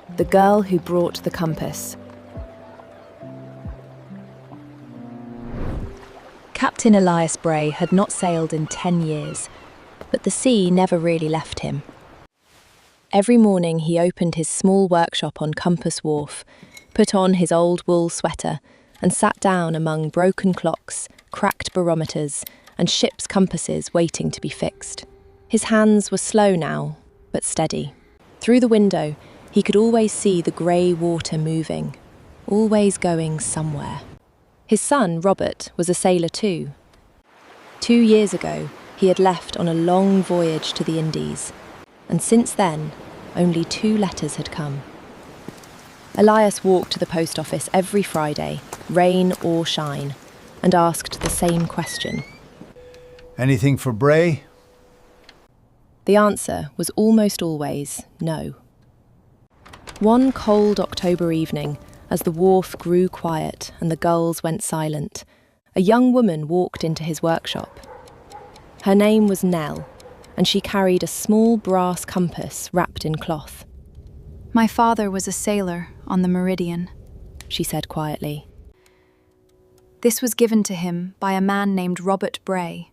The Girl Who Brought the Compass. Captain Elias Bray had not sailed in 10 years, but the sea never really left him. Every morning he opened his small workshop on Compass Wharf, put on his old wool sweater, and sat down among broken clocks, cracked barometers, and ships' compasses waiting to be fixed. His hands were slow now, but steady. Through the window, he could always see the grey water moving, always going somewhere. His son, Robert, was a sailor too. 2 years ago, he had left on a long voyage to the Indies, and since then, only 2 letters had come. Elias walked to the post office every Friday, rain or shine, and asked the same question. Anything for Bray? The answer was almost always no. One cold October evening, as the wharf grew quiet and the gulls went silent, a young woman walked into his workshop. Her name was Nell, and she carried a small brass compass wrapped in cloth. "My father was a sailor on the Meridian," she said quietly. "This was given to him by a man named Robert Bray.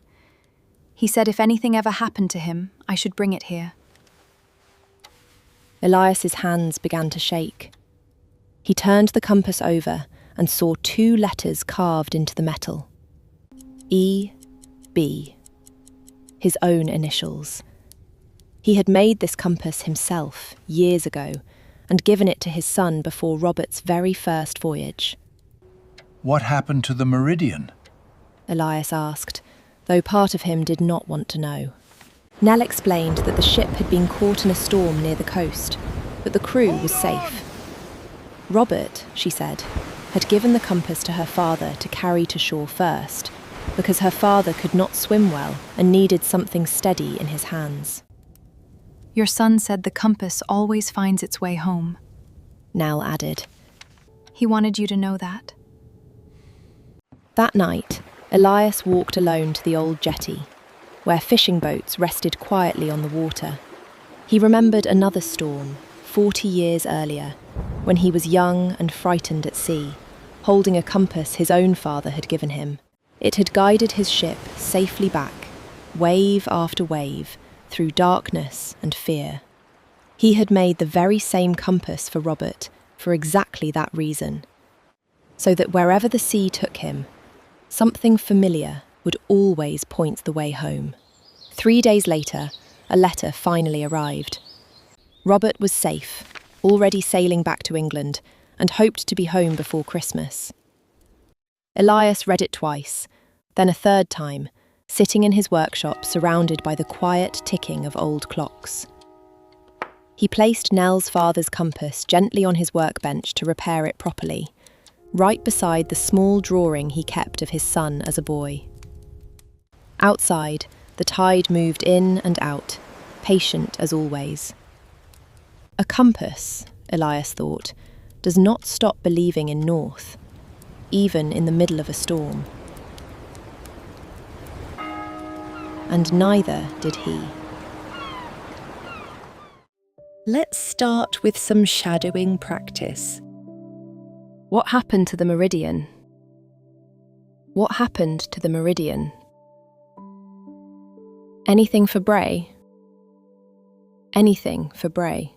He said if anything ever happened to him, I should bring it here." Elias's hands began to shake. He turned the compass over and saw 2 letters carved into the metal. E.B. His own initials. He had made this compass himself years ago and given it to his son before Robert's very first voyage. What happened to the Meridian? Elias asked, though part of him did not want to know. Nell explained that the ship had been caught in a storm near the coast, but the crew was safe. Robert, she said, had given the compass to her father to carry to shore first, because her father could not swim well and needed something steady in his hands. "Your son said the compass always finds its way home," Nell added. "He wanted you to know that." That night, Elias walked alone to the old jetty, where fishing boats rested quietly on the water. He remembered another storm, 40 years earlier, when he was young and frightened at sea, holding a compass his own father had given him. It had guided his ship safely back, wave after wave, through darkness and fear. He had made the very same compass for Robert for exactly that reason, so that wherever the sea took him, something familiar would always point the way home. 3 days later, a letter finally arrived. Robert was safe, already sailing back to England, and hoped to be home before Christmas. Elias read it twice, then a third time, sitting in his workshop surrounded by the quiet ticking of old clocks. He placed Nell's father's compass gently on his workbench to repair it properly, right beside the small drawing he kept of his son as a boy. Outside, the tide moved in and out, patient as always. A compass, Elias thought, does not stop believing in north, even in the middle of a storm. And neither did he. Let's start with some shadowing practice. What happened to the Meridian? What happened to the Meridian? Anything for Bray? Anything for Bray.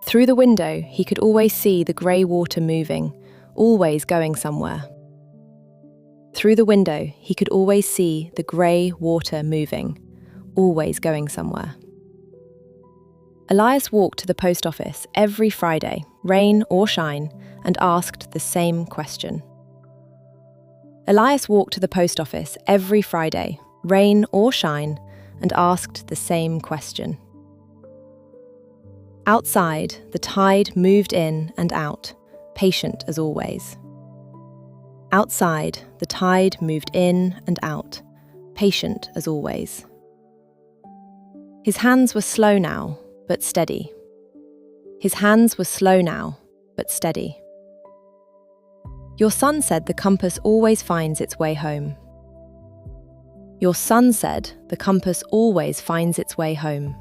Through the window, he could always see the grey water moving, always going somewhere. Through the window, he could always see the grey water moving, always going somewhere. Elias walked to the post office every Friday, rain or shine, and asked the same question. Elias walked to the post office every Friday, rain or shine, and asked the same question. Outside, the tide moved in and out, patient as always. Outside, the tide moved in and out, patient as always. His hands were slow now, but steady. His hands were slow now, but steady. Your son said the compass always finds its way home. Your son said the compass always finds its way home.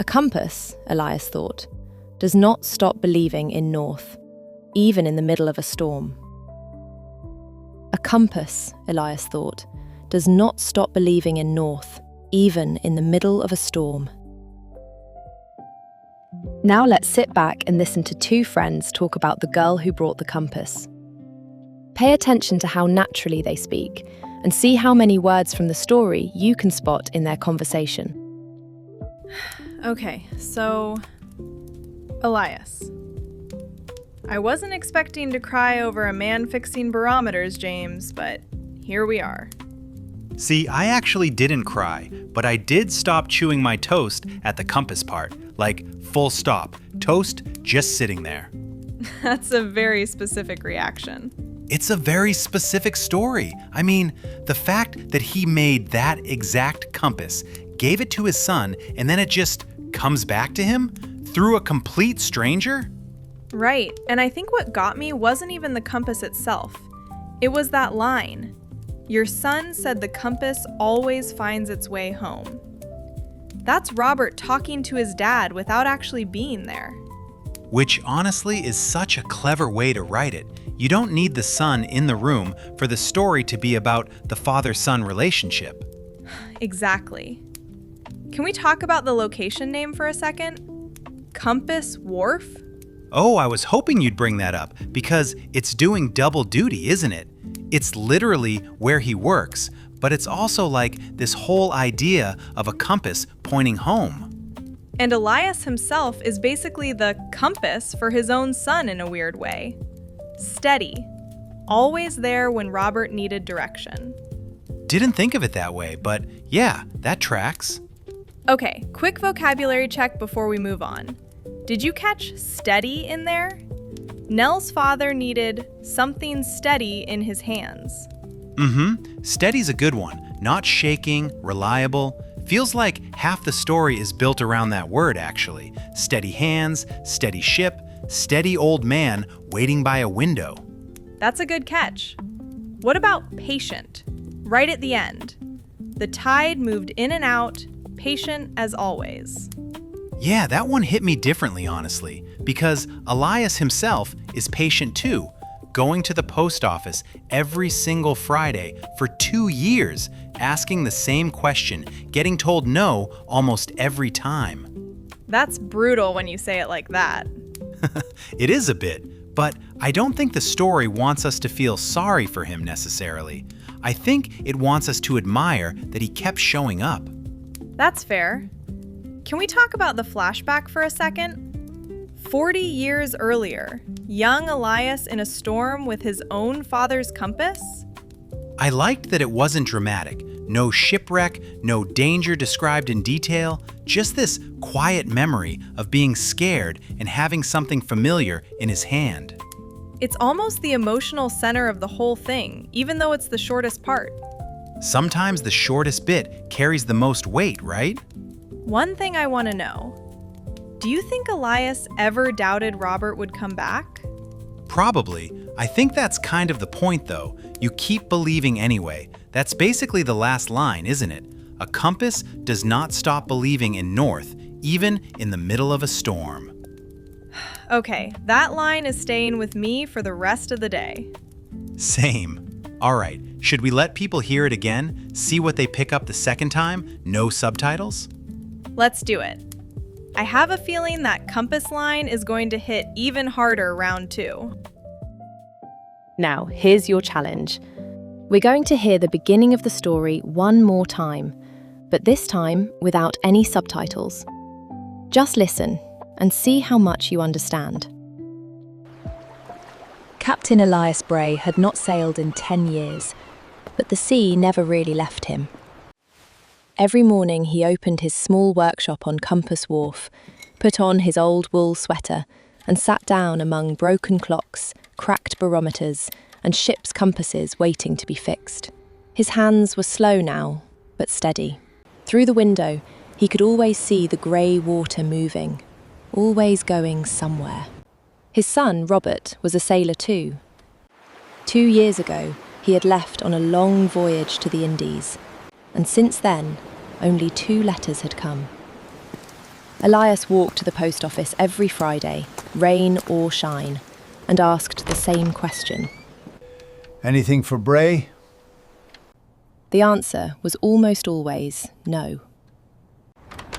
A compass, Elias thought, does not stop believing in north, even in the middle of a storm. A compass, Elias thought, does not stop believing in north, even in the middle of a storm. Now let's sit back and listen to two friends talk about the girl who brought the compass. Pay attention to how naturally they speak, and see how many words from the story you can spot in their conversation. Okay, so Elias. I wasn't expecting to cry over a man fixing barometers, James, but here we are. See, I actually didn't cry, but I did stop chewing my toast at the compass part. Like, full stop. Toast just sitting there. That's a very specific reaction. It's a very specific story. I mean, the fact that he made that exact compass, gave it to his son, and then it just comes back to him through a complete stranger? Right, and I think what got me wasn't even the compass itself. It was that line. Your son said the compass always finds its way home. That's Robert talking to his dad without actually being there. Which honestly is such a clever way to write it. You don't need the son in the room for the story to be about the father-son relationship. Exactly. Can we talk about the location name for a second? Compass Wharf? Oh, I was hoping you'd bring that up, because it's doing double duty, isn't it? It's literally where he works, but it's also like this whole idea of a compass pointing home. And Elias himself is basically the compass for his own son in a weird way. Steady. Always there when Robert needed direction. Didn't think of it that way, but yeah, that tracks. Okay, quick vocabulary check before we move on. Did you catch steady in there? Nell's father needed something steady in his hands. Steady's a good one. Not shaking, reliable. Feels like half the story is built around that word, actually. Steady hands, steady ship, steady old man waiting by a window. That's a good catch. What about patient? Right at the end. The tide moved in and out, patient as always. Yeah, that one hit me differently, honestly, because Elias himself is patient too, going to the post office every single Friday for 2 years, asking the same question, getting told no almost every time. That's brutal when you say it like that. It is a bit, but I don't think the story wants us to feel sorry for him necessarily. I think it wants us to admire that he kept showing up. That's fair. Can we talk about the flashback for a second? 40 years earlier, young Elias in a storm with his own father's compass? I liked that it wasn't dramatic. No shipwreck, no danger described in detail, just this quiet memory of being scared and having something familiar in his hand. It's almost the emotional center of the whole thing, even though it's the shortest part. Sometimes the shortest bit carries the most weight, right? One thing I want to know. Do you think Elias ever doubted Robert would come back? Probably. I think that's kind of the point, though. You keep believing anyway. That's basically the last line, isn't it? A compass does not stop believing in north, even in the middle of a storm. Okay, that line is staying with me for the rest of the day. Same. All right, should we let people hear it again? See what they pick up the second time? No subtitles? Let's do it. I have a feeling that compass line is going to hit even harder round 2. Now, here's your challenge. We're going to hear the beginning of the story one more time, but this time without any subtitles. Just listen and see how much you understand. Captain Elias Bray had not sailed in 10 years, but the sea never really left him. Every morning he opened his small workshop on Compass Wharf, put on his old wool sweater, and sat down among broken clocks, cracked barometers, and ship's compasses waiting to be fixed. His hands were slow now, but steady. Through the window, he could always see the grey water moving, always going somewhere. His son, Robert, was a sailor too. 2 years ago, he had left on a long voyage to the Indies, and since then, only 2 letters had come. Elias walked to the post office every Friday, rain or shine, and asked the same question. Anything for Bray? The answer was almost always no.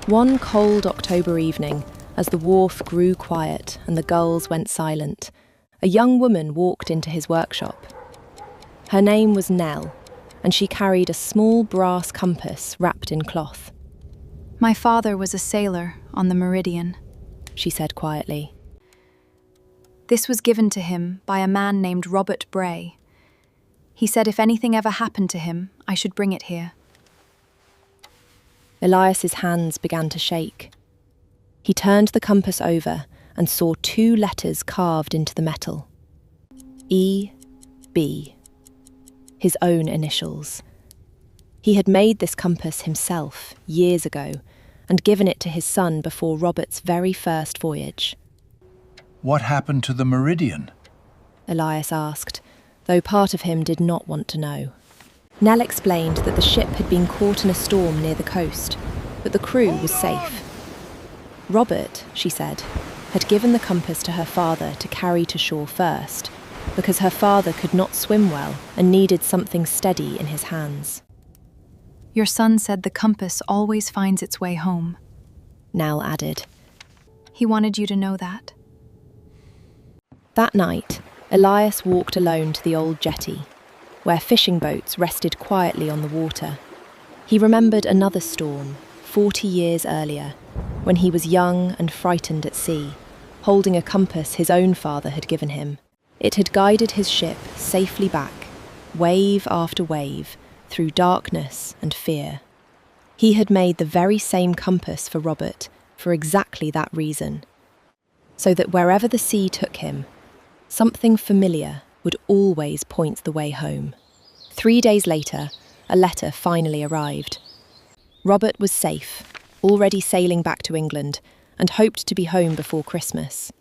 One cold October evening, as the wharf grew quiet and the gulls went silent, a young woman walked into his workshop. Her name was Nell, and she carried a small brass compass wrapped in cloth. My father was a sailor on the Meridian, She said quietly. This was given to him by a man named Robert Bray. He said if anything ever happened to him, I should bring it here. Elias's hands began to shake. He turned the compass over and saw 2 letters carved into the metal. E.B. His own initials. He had made this compass himself years ago and given it to his son before Robert's very first voyage. What happened to the Meridian? Elias asked, though part of him did not want to know. Nell explained that the ship had been caught in a storm near the coast, but the crew was safe. Robert, she said, had given the compass to her father to carry to shore first, because her father could not swim well and needed something steady in his hands. Your son said the compass always finds its way home. Nell added. He wanted you to know that. That night, Elias walked alone to the old jetty, where fishing boats rested quietly on the water. He remembered another storm, 40 years earlier, when he was young and frightened at sea, holding a compass his own father had given him. It had guided his ship safely back, wave after wave, through darkness and fear. He had made the very same compass for Robert for exactly that reason, so that wherever the sea took him, something familiar would always point the way home. 3 days later, a letter finally arrived. Robert was safe, already sailing back to England, and hoped to be home before Christmas.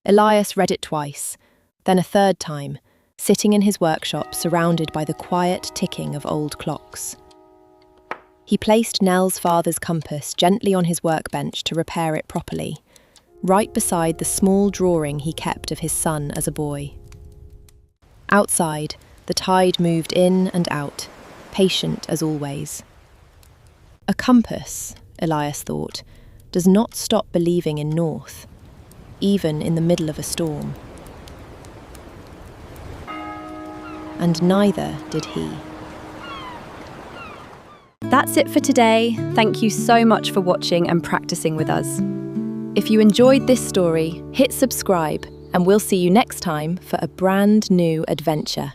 Elias read it twice, then a third time, sitting in his workshop surrounded by the quiet ticking of old clocks. He placed Nell's father's compass gently on his workbench to repair it properly, right beside the small drawing he kept of his son as a boy. Outside, the tide moved in and out, patient as always. A compass, Elias thought, does not stop believing in north, even in the middle of a storm. And neither did he. That's it for today. Thank you so much for watching and practicing with us. If you enjoyed this story, Hit subscribe, and we'll see you next time for a brand new adventure.